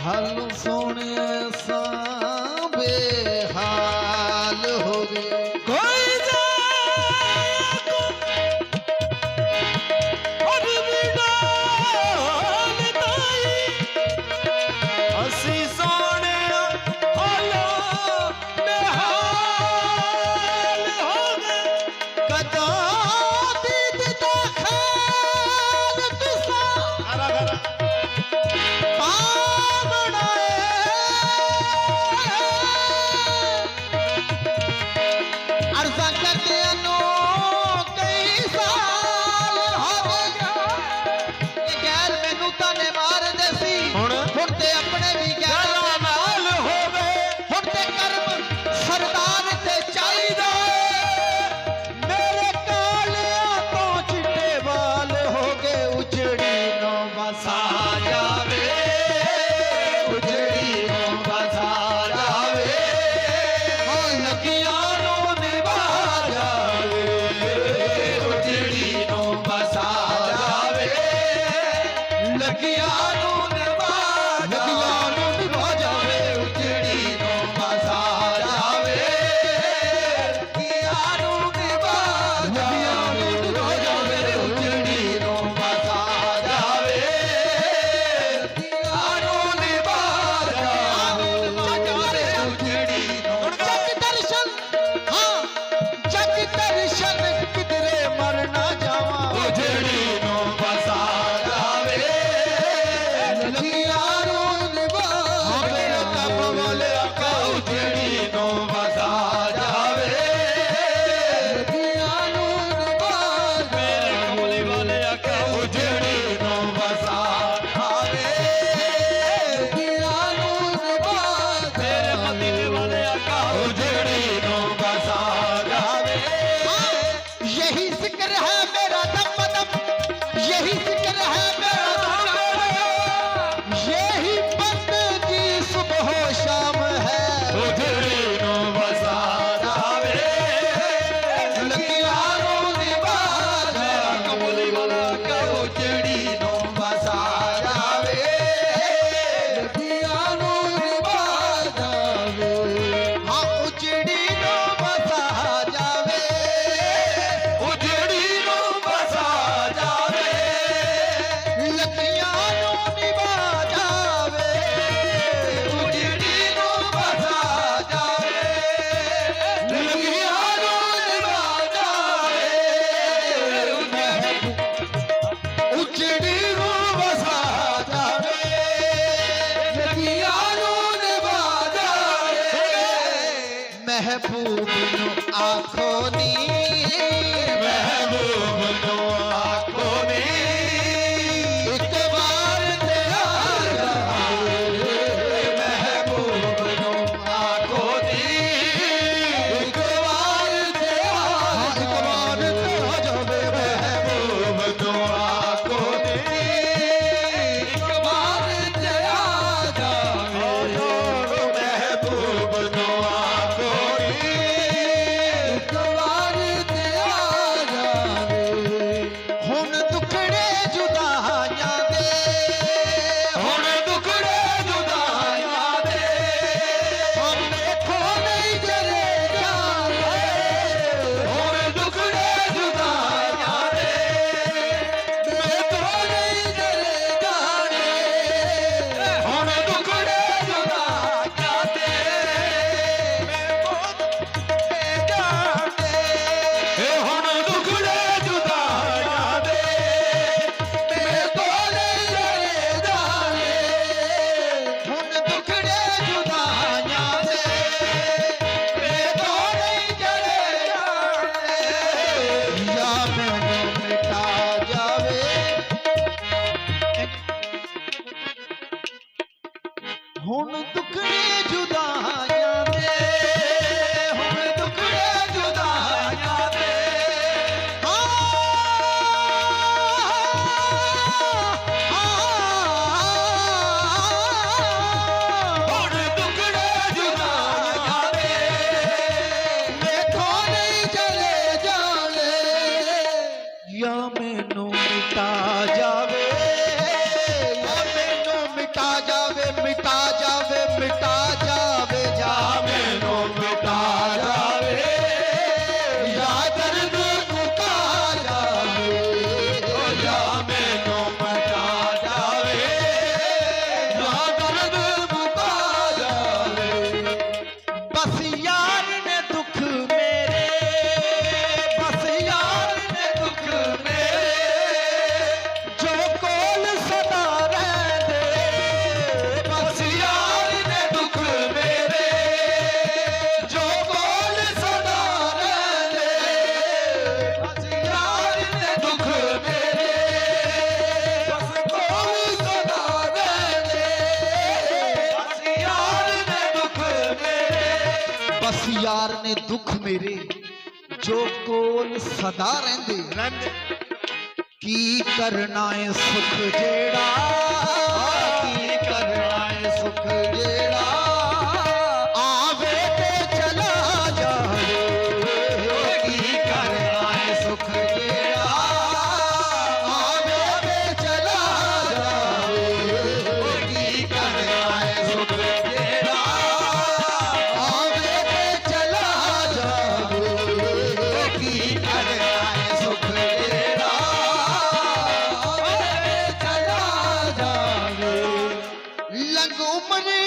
हाल सोने सा बेहाल हो गए कोई महबूब नो आँखों नी महबूब नो आँखों नी एक बार तेरा महबूब नो आँखों नी एक बार तेरा जावे महबूब नो आँखों नी एक बार तेरा जावे महबूब नो हुण दुखड़े जुदाइयां दे हुण दुखड़े जुदाइयां दे हुण दुखड़े जुदाइयां दे मेथों नहीं चले जाने या मैनू मिटा जावे या मैनू मिटा जावे मिटा यार ने दुख मेरे जो कोल सदा रहंदे की करना है सुख जेड़ा की करना है सुख जेड़ा आवे ते चला जावे की करना है सुख जेड़ा आवे ते चला जावे की करना है सुख जेड़ा आवे ते चला जावे की करना है सुख जेड़ा आवे ते चला जावे लंग उम्र